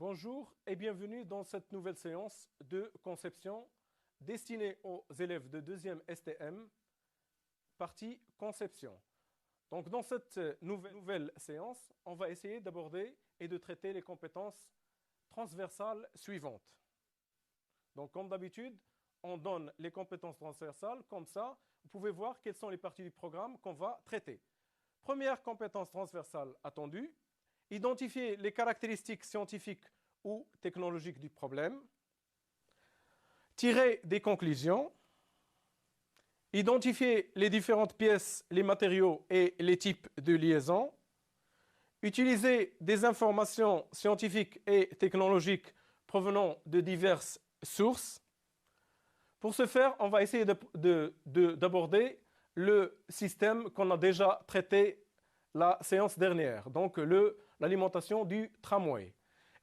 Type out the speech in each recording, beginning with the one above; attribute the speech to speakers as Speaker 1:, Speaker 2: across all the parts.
Speaker 1: Bonjour et bienvenue dans cette nouvelle séance de conception destinée aux élèves de 2e STM, partie conception. Donc dans cette nouvelle séance, on va essayer d'aborder et de traiter les compétences transversales suivantes. Donc comme d'habitude, on donne les compétences transversales, comme ça, vous pouvez voir quelles sont les parties du programme qu'on va traiter. Première compétence transversale attendue, identifier les caractéristiques scientifiques ou technologiques du problème, tirer des conclusions, identifier les différentes pièces, les matériaux et les types de liaison, utiliser des informations scientifiques et technologiques provenant de diverses sources. Pour ce faire, on va essayer d'aborder le système qu'on a déjà traité la séance dernière, donc l'alimentation du tramway.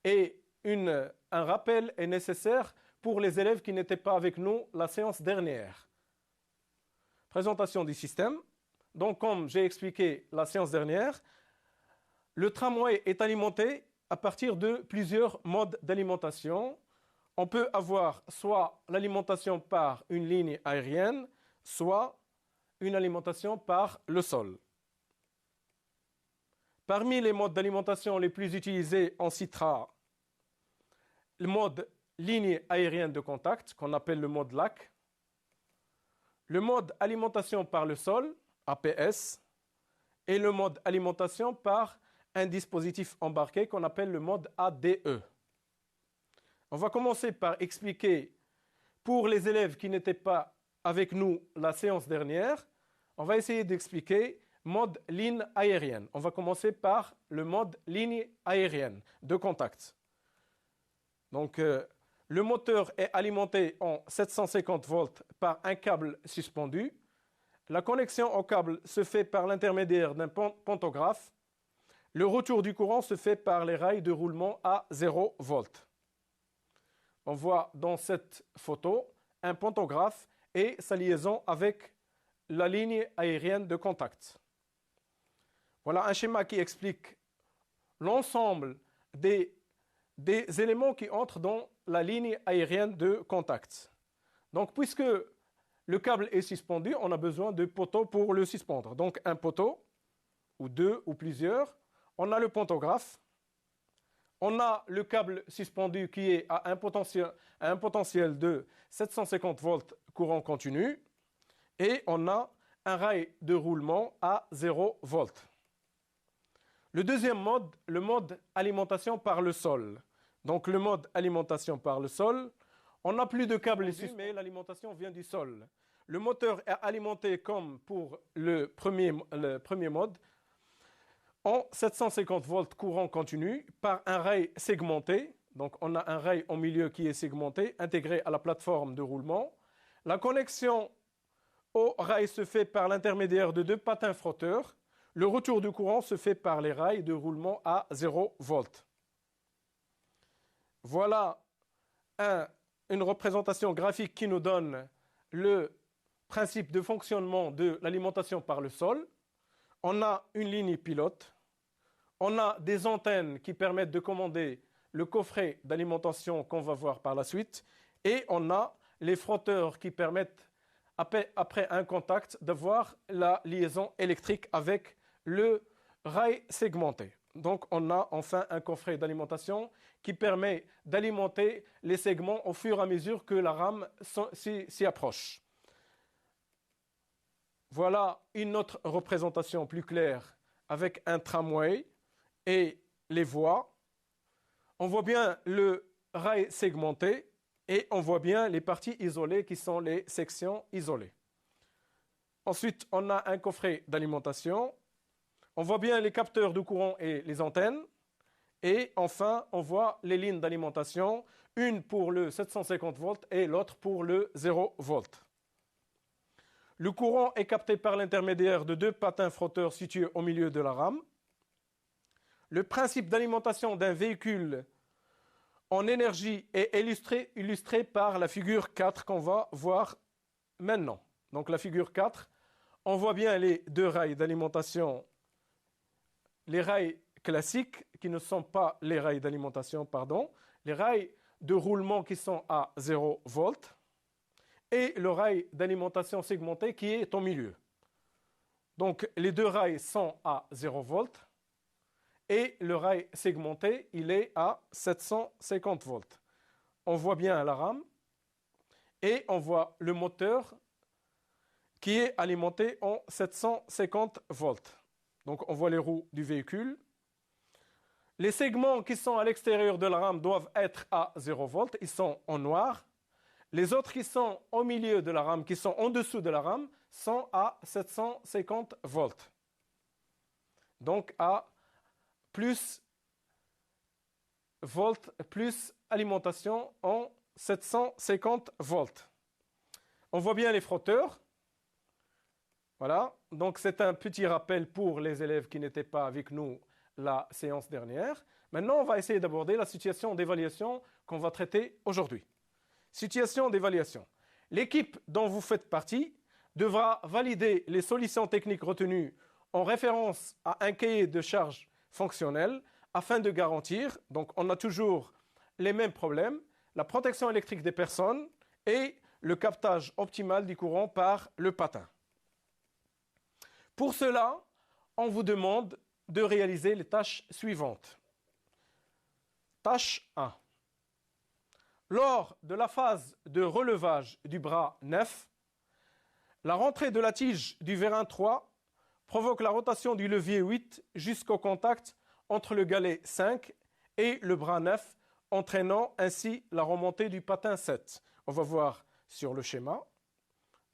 Speaker 1: Et un rappel est nécessaire pour les élèves qui n'étaient pas avec nous la séance dernière. Présentation du système. Donc, comme j'ai expliqué la séance dernière, le tramway est alimenté à partir de plusieurs modes d'alimentation. On peut avoir soit l'alimentation par une ligne aérienne, soit une alimentation par le sol. Parmi les modes d'alimentation les plus utilisés, on citera le mode ligne aérienne de contact, qu'on appelle le mode LAC, le mode alimentation par le sol, APS, et le mode alimentation par un dispositif embarqué qu'on appelle le mode ADE. On va commencer par expliquer, pour les élèves qui n'étaient pas avec nous la séance dernière, on va essayer d'expliquer mode ligne aérienne. On va commencer par le mode ligne aérienne de contact. Donc, le moteur est alimenté en 750 volts par un câble suspendu. La connexion au câble se fait par l'intermédiaire d'un pantographe. Le retour du courant se fait par les rails de roulement à 0 volts. On voit dans cette photo un pantographe et sa liaison avec la ligne aérienne de contact. Voilà un schéma qui explique l'ensemble des éléments qui entrent dans la ligne aérienne de contact. Donc, puisque le câble est suspendu, on a besoin de poteaux pour le suspendre. Donc, un poteau, ou deux, ou plusieurs. On a le pantographe. On a le câble suspendu qui est à un potentiel de 750 volts courant continu. Et on a un rail de roulement à 0 volts. Le deuxième mode, le mode alimentation par le sol. Donc le mode alimentation par le sol, on n'a plus de câble suspendu, mais l'alimentation vient du sol. Le moteur est alimenté comme pour le premier mode, en 750 volts courant continu par un rail segmenté. Donc on a un rail au milieu qui est segmenté, intégré à la plateforme de roulement. La connexion au rail se fait par l'intermédiaire de deux patins frotteurs. Le retour du courant se fait par les rails de roulement à 0 volts. Voilà une représentation graphique qui nous donne le principe de fonctionnement de l'alimentation par le sol. On a une ligne pilote. On a des antennes qui permettent de commander le coffret d'alimentation qu'on va voir par la suite. Et on a les frotteurs qui permettent, après un contact, d'avoir la liaison électrique avec le rail segmenté. Donc, on a enfin un coffret d'alimentation qui permet d'alimenter les segments au fur et à mesure que la rame s'y approche. Voilà une autre représentation plus claire avec un tramway et les voies. On voit bien le rail segmenté et on voit bien les parties isolées qui sont les sections isolées. Ensuite, on a un coffret d'alimentation. On voit bien les capteurs de courant et les antennes. Et enfin, on voit les lignes d'alimentation, une pour le 750 volts et l'autre pour le 0 volts. Le courant est capté par l'intermédiaire de deux patins frotteurs situés au milieu de la rame. Le principe d'alimentation d'un véhicule en énergie est illustré par la figure 4 qu'on va voir maintenant. Donc la figure 4, on voit bien les deux rails d'alimentation, les rails classiques qui ne sont pas les rails d'alimentation, pardon, les rails de roulement qui sont à 0 volts et le rail d'alimentation segmenté qui est au milieu. Donc, les deux rails sont à 0 volts et le rail segmenté, il est à 750 volts. On voit bien la rame et on voit le moteur qui est alimenté en 750 volts. Donc, on voit les roues du véhicule. Les segments qui sont à l'extérieur de la rame doivent être à 0 volts, ils sont en noir. Les autres qui sont au milieu de la rame, qui sont en dessous de la rame, sont à 750 volts. Donc à plus volts, plus alimentation en 750 volts. On voit bien les frotteurs. Voilà, donc c'est un petit rappel pour les élèves qui n'étaient pas avec nous la séance dernière. Maintenant, on va essayer d'aborder la situation d'évaluation qu'on va traiter aujourd'hui. Situation d'évaluation. L'équipe dont vous faites partie devra valider les solutions techniques retenues en référence à un cahier de charges fonctionnel afin de garantir, donc on a toujours les mêmes problèmes, la protection électrique des personnes et le captage optimal du courant par le patin. Pour cela, on vous demande de réaliser les tâches suivantes. Tâche 1. Lors de la phase de relevage du bras 9, la rentrée de la tige du vérin 3 provoque la rotation du levier 8 jusqu'au contact entre le galet 5 et le bras 9, entraînant ainsi la remontée du patin 7. On va voir sur le schéma.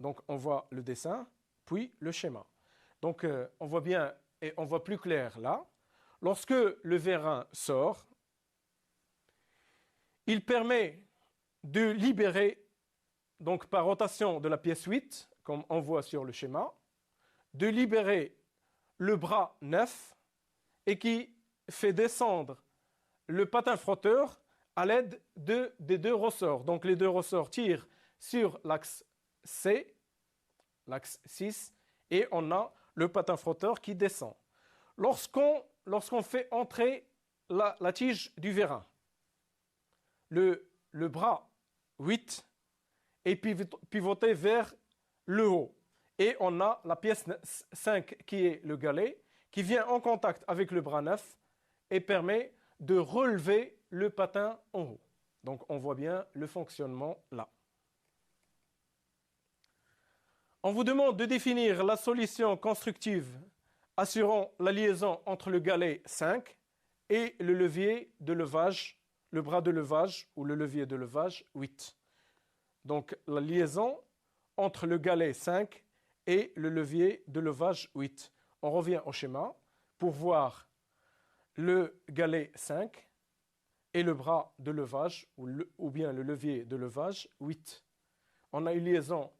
Speaker 1: Donc on voit le dessin, puis le schéma. Donc on voit bien et on voit plus clair là. Lorsque le vérin sort, il permet de libérer, donc par rotation de la pièce 8, comme on voit sur le schéma, de libérer le bras 9 et qui fait descendre le patin frotteur à l'aide des deux ressorts. Donc les deux ressorts tirent sur l'axe C, l'axe 6, et on a le patin frotteur qui descend. Lorsqu'on fait entrer la tige du vérin, le bras 8 est pivoté vers le haut. Et on a la pièce 5 qui est le galet, qui vient en contact avec le bras 9 et permet de relever le patin en haut. Donc on voit bien le fonctionnement là. On vous demande de définir la solution constructive assurant la liaison entre le galet 5 et le levier de levage, le bras de levage ou le levier de levage 8. Donc la liaison entre le galet 5 et le levier de levage 8. On revient au schéma pour voir le galet 5 et le bras de levage ou bien le levier de levage 8. On a une liaison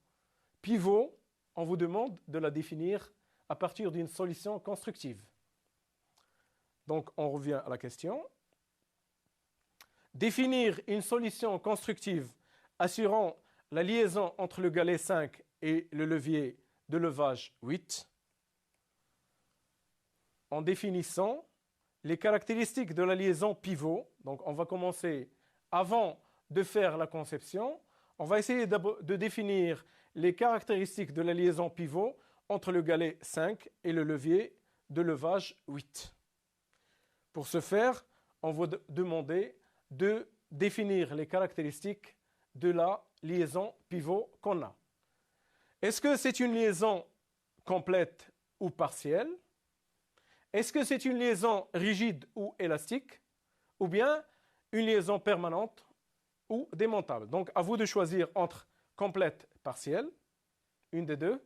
Speaker 1: pivot, on vous demande de la définir à partir d'une solution constructive. Donc on revient à la question. Définir une solution constructive assurant la liaison entre le galet 5 et le levier de levage 8 en définissant les caractéristiques de la liaison pivot. Donc on va commencer avant de faire la conception. On va essayer de définir les caractéristiques de la liaison pivot entre le galet 5 et le levier de levage 8. Pour ce faire, on va demander de définir les caractéristiques de la liaison pivot qu'on a. Est-ce que c'est une liaison complète ou partielle? Est-ce que c'est une liaison rigide ou élastique? Ou bien une liaison permanente ou démontable? Donc à vous de choisir entre complète, partielle, une des deux,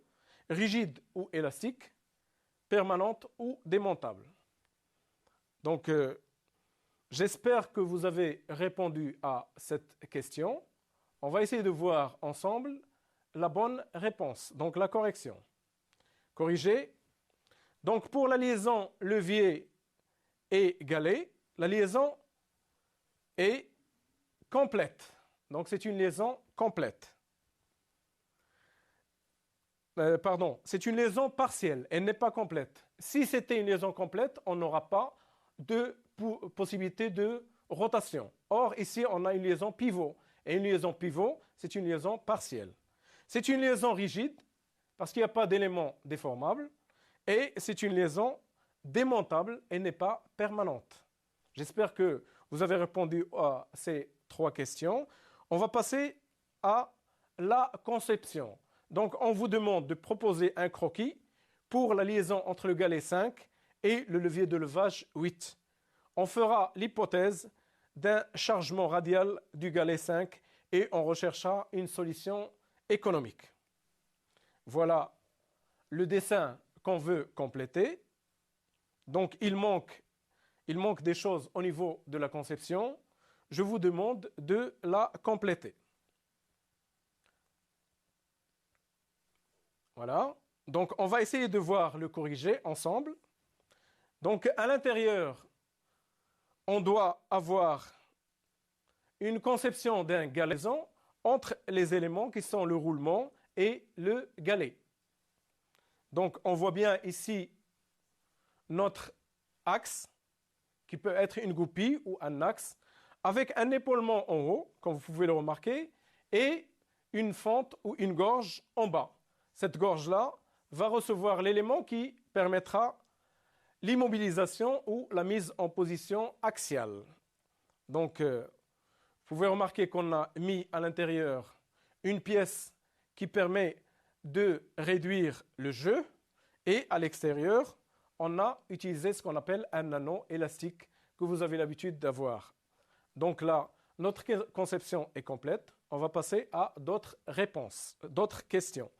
Speaker 1: rigide ou élastique, permanente ou démontable. Donc j'espère que vous avez répondu à cette question. On va essayer de voir ensemble la bonne réponse, donc la correction. Corriger. Donc pour la liaison levier et galet, la liaison est complète. Donc c'est une liaison complète. C'est une liaison partielle, elle n'est pas complète. Si c'était une liaison complète, on n'aura pas de possibilité de rotation. Or, ici, on a une liaison pivot. Et une liaison pivot, c'est une liaison partielle. C'est une liaison rigide, parce qu'il n'y a pas d'élément déformable. Et c'est une liaison démontable et n'est pas permanente. J'espère que vous avez répondu à ces 3 questions. On va passer à la conception. Donc, on vous demande de proposer un croquis pour la liaison entre le galet 5 et le levier de levage 8. On fera l'hypothèse d'un chargement radial du galet 5 et on recherchera une solution économique. Voilà le dessin qu'on veut compléter. Donc, il manque des choses au niveau de la conception. Je vous demande de la compléter. Voilà. Donc, on va essayer de voir le corrigé ensemble. Donc, à l'intérieur, on doit avoir une conception d'un galaison entre les éléments qui sont le roulement et le galet. Donc, on voit bien ici notre axe, qui peut être une goupille ou un axe, avec un épaulement en haut, comme vous pouvez le remarquer, et une fente ou une gorge en bas. Cette gorge-là va recevoir l'élément qui permettra l'immobilisation ou la mise en position axiale. Donc, vous pouvez remarquer qu'on a mis à l'intérieur une pièce qui permet de réduire le jeu, et à l'extérieur, on a utilisé ce qu'on appelle un anneau élastique que vous avez l'habitude d'avoir. Donc là, notre conception est complète. On va passer à d'autres réponses, d'autres questions.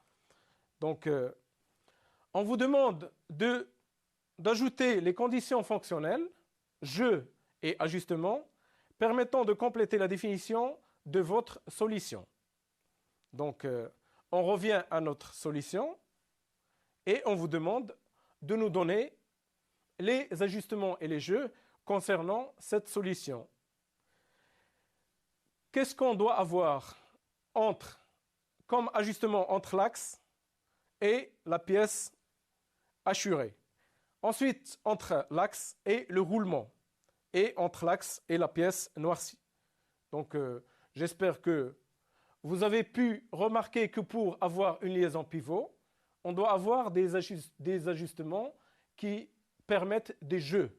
Speaker 1: Donc, on vous demande d'ajouter les conditions fonctionnelles, jeu et ajustement, permettant de compléter la définition de votre solution. Donc, on revient à notre solution et on vous demande de nous donner les ajustements et les jeux concernant cette solution. Qu'est-ce qu'on doit avoir comme ajustement entre l'axe et la pièce hachurée? Ensuite, entre l'axe et le roulement, et entre l'axe et la pièce noircie. Donc, j'espère que vous avez pu remarquer que pour avoir une liaison pivot, on doit avoir des ajustements qui permettent des jeux.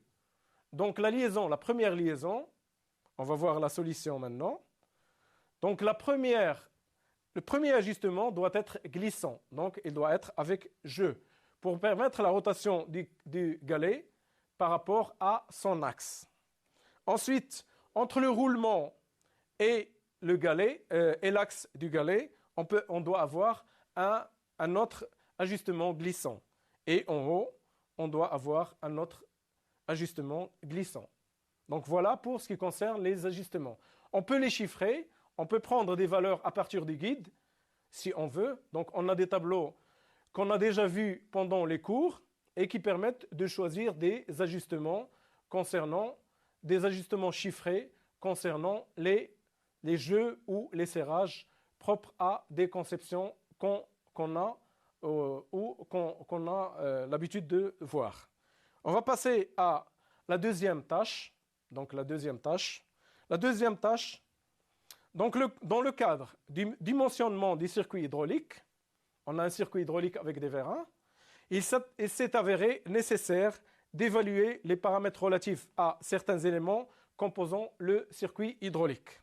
Speaker 1: Donc, la première liaison, on va voir la solution maintenant. Donc, le premier ajustement doit être glissant. Donc, il doit être avec jeu pour permettre la rotation du galet par rapport à son axe. Ensuite, entre le roulement et le galet et l'axe du galet, on doit avoir un autre ajustement glissant. Et en haut, on doit avoir un autre ajustement glissant. Donc voilà pour ce qui concerne les ajustements. On peut les chiffrer, on peut prendre des valeurs à partir du guide, si on veut. Donc on a des tableaux qu'on a déjà vus pendant les cours et qui permettent de choisir des ajustements chiffrés concernant les jeux ou les serrages propres à des conceptions qu'on a l'habitude de voir. On va passer à la deuxième tâche. Donc la deuxième tâche, donc dans le cadre du dimensionnement du circuit hydraulique, on a un circuit hydraulique avec des vérins, il s'est avéré nécessaire d'évaluer les paramètres relatifs à certains éléments composant le circuit hydraulique.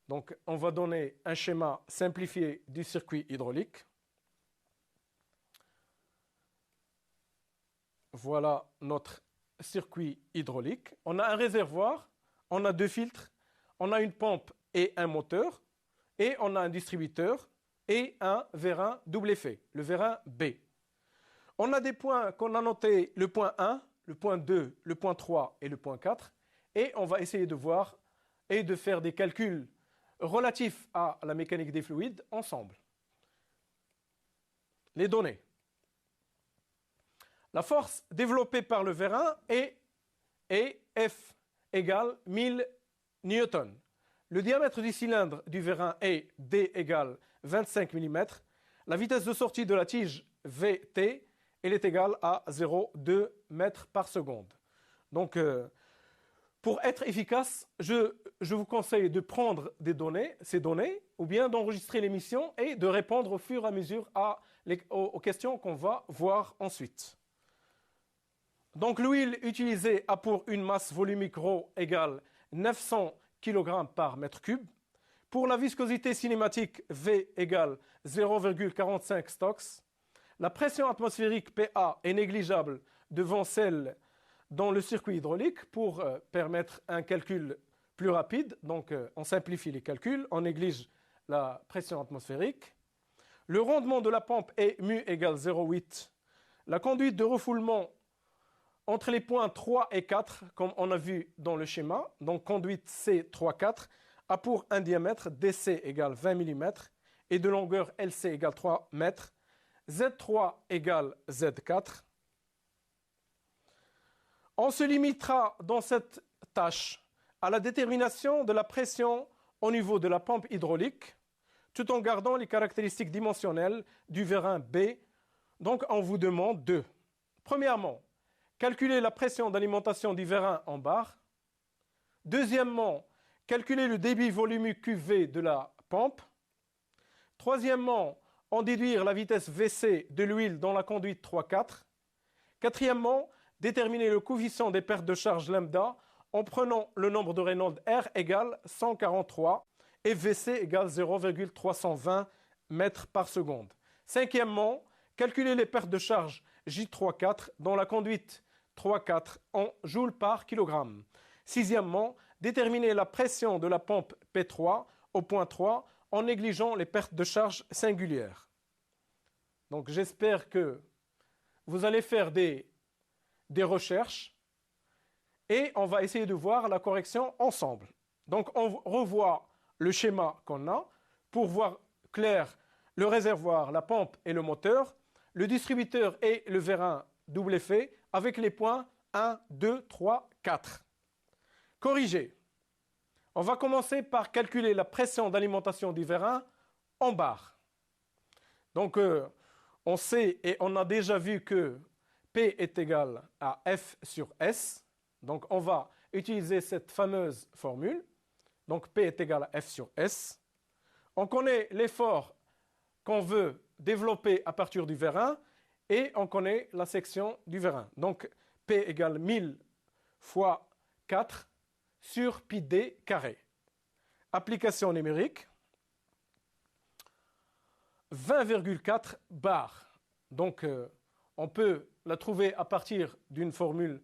Speaker 1: Donc, on va donner un schéma simplifié du circuit hydraulique. Voilà notre circuit hydraulique. On a un réservoir, on a 2 filtres, on a une pompe et un moteur, et on a un distributeur et un vérin double effet, le vérin B. On a des points qu'on a notés, le point 1, le point 2, le point 3 et le point 4, et on va essayer de voir et de faire des calculs relatifs à la mécanique des fluides ensemble. Les données. La force développée par le vérin est F égale 1000 newtons. Le diamètre du cylindre du vérin est D égale 25 mm. La vitesse de sortie de la tige Vt, elle est égale à 0,2 mètres par seconde. Donc, pour être efficace, je vous conseille de prendre ces données, ou bien d'enregistrer l'émission et de répondre au fur et à mesure aux questions qu'on va voir ensuite. Donc, l'huile utilisée a pour une masse volumique ρ égale 900 kg par mètre cube. Pour la viscosité cinématique, V égale 0,45 Stokes. La pression atmosphérique PA est négligeable devant celle dans le circuit hydraulique pour permettre un calcul plus rapide. Donc, on simplifie les calculs, on néglige la pression atmosphérique. Le rendement de la pompe est mu égale 0,8. La conduite de refoulement entre les points 3 et 4, comme on a vu dans le schéma, donc conduite C3,4, a pour un diamètre DC égale 20 mm et de longueur LC égale 3 mètres, Z3 égale Z4. On se limitera dans cette tâche à la détermination de la pression au niveau de la pompe hydraulique, tout en gardant les caractéristiques dimensionnelles du vérin B. Donc, on vous demande de, premièrement, calculer la pression d'alimentation du vérin en bar. Deuxièmement, calculer le débit volumique QV de la pompe. Troisièmement, en déduire la vitesse VC de l'huile dans la conduite 3,4. Quatrièmement, déterminer le coefficient des pertes de charge lambda en prenant le nombre de Reynolds R égale 143 et VC égale 0,320 mètres par seconde. Cinquièmement, calculer les pertes de charge J3,4 dans la conduite 3,4 en joules par kilogramme. Sixièmement, déterminer la pression de la pompe P3 au point 3 en négligeant les pertes de charge singulières. Donc j'espère que vous allez faire des recherches et on va essayer de voir la correction ensemble. Donc on revoit le schéma qu'on a pour voir clair le réservoir, la pompe et le moteur, le distributeur et le vérin double effet avec les points 1, 2, 3, 4. Corriger. On va commencer par calculer la pression d'alimentation du vérin en bar. Donc on sait et on a déjà vu que P est égal à F sur S. Donc, on va utiliser cette fameuse formule. Donc, P est égal à F sur S. On connaît l'effort qu'on veut développer à partir du vérin et on connaît la section du vérin. Donc, P égale 1000 fois 4 sur pi d carré. Application numérique. 20,4 bar. Donc, on peut la trouver à partir d'une formule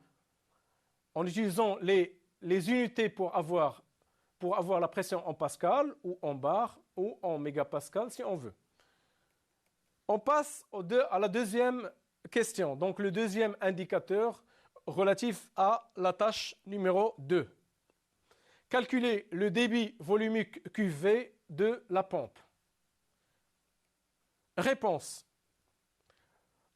Speaker 1: en utilisant les unités pour avoir la pression en pascal ou en bar ou en mégapascal si on veut. On passe à la deuxième question, donc le deuxième indicateur relatif à la tâche numéro 2. Calculer le débit volumique QV de la pompe. Réponse.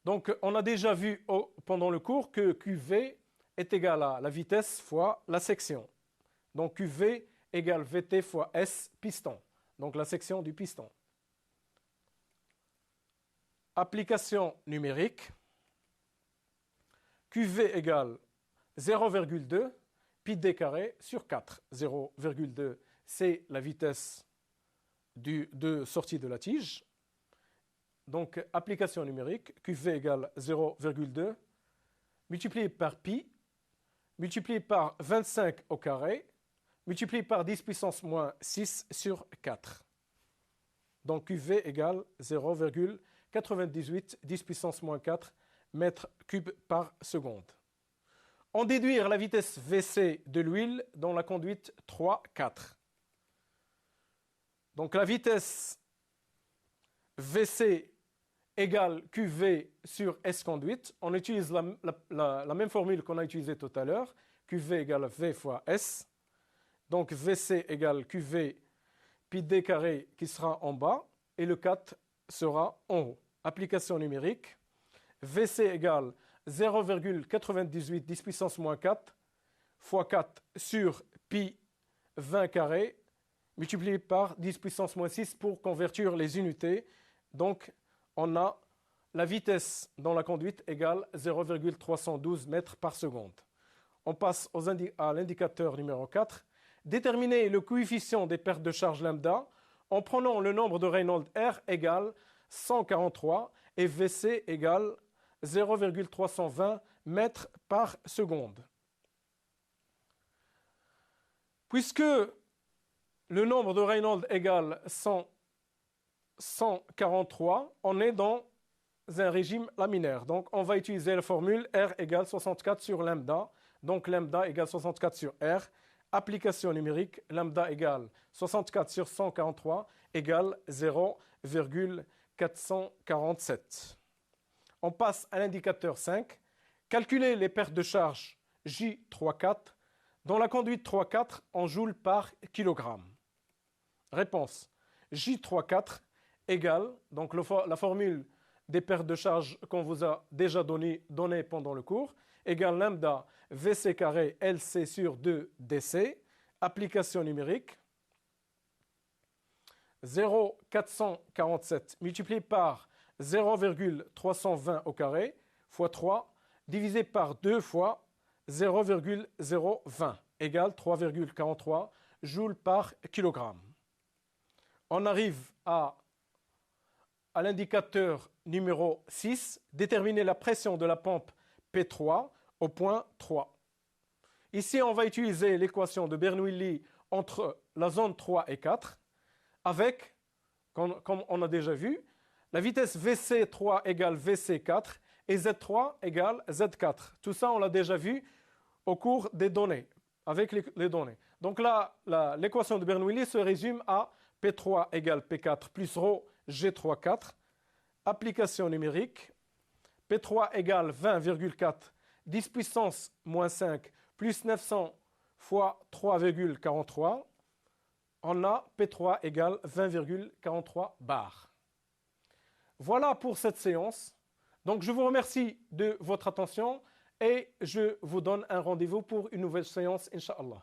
Speaker 1: Donc, on a déjà vu pendant le cours que QV est égal à la vitesse fois la section. Donc, QV égale VT fois S piston. Donc, la section du piston. Application numérique. QV égale 0,2 pi d carré sur 4. 0,2, c'est la vitesse de sortie de la tige. Donc, application numérique, QV égale 0,2, multiplié par pi, multiplié par 25 au carré, multiplié par 10 puissance moins 6 sur 4. Donc, QV égale 0,98 10 puissance moins 4 mètres cubes par seconde. En déduire la vitesse VC de l'huile dans la conduite 3,4. Donc, la vitesse VC égale QV sur S conduite. On utilise la même formule qu'on a utilisée tout à l'heure. QV égale V fois S. Donc VC égale QV pi d carré qui sera en bas et le 4 sera en haut. Application numérique. VC égale 0,98 10 puissance moins 4 fois 4 sur pi 20 carré multiplié par 10 puissance moins 6 pour convertir les unités. Donc, on a la vitesse dans la conduite égale 0,312 mètres par seconde. On passe à l'indicateur numéro 4. Déterminer le coefficient des pertes de charge lambda en prenant le nombre de Reynolds R égale 143 et VC égale 0,320 mètres par seconde. Puisque le nombre de Reynolds égale 143, on est dans un régime laminaire. Donc, on va utiliser la formule R égale 64 sur lambda. Donc, lambda égale 64 sur R. Application numérique, lambda égale 64 sur 143 égale 0,447. On passe à l'indicateur 5. Calculer les pertes de charge J34 dans la conduite 3,4 en joules par kilogramme. Réponse. J34 égale, donc la formule des pertes de charge qu'on vous a déjà donné pendant le cours, égale lambda VC carré LC sur 2 DC, application numérique, 0,447 multiplié par 0,320 au carré, fois 3, divisé par 2 fois 0,020, égale 3,43 joules par kilogramme. On arrive à l'indicateur numéro 6, déterminer la pression de la pompe P3 au point 3. Ici, on va utiliser l'équation de Bernoulli entre la zone 3 et 4 avec, comme on a déjà vu, la vitesse VC3 égale VC4 et Z3 égale Z4. Tout ça, on l'a déjà vu au cours des données, avec les données. Donc là, l'équation de Bernoulli se résume à P3 égale P4 plus ρ G34. Application numérique, P3 égale 20,4 10 puissance moins 5 plus 900 fois 3,43. On a P3 égale 20,43 bars. Voilà pour cette séance. Donc je vous remercie de votre attention et je vous donne un rendez-vous pour une nouvelle séance, Inch'Allah.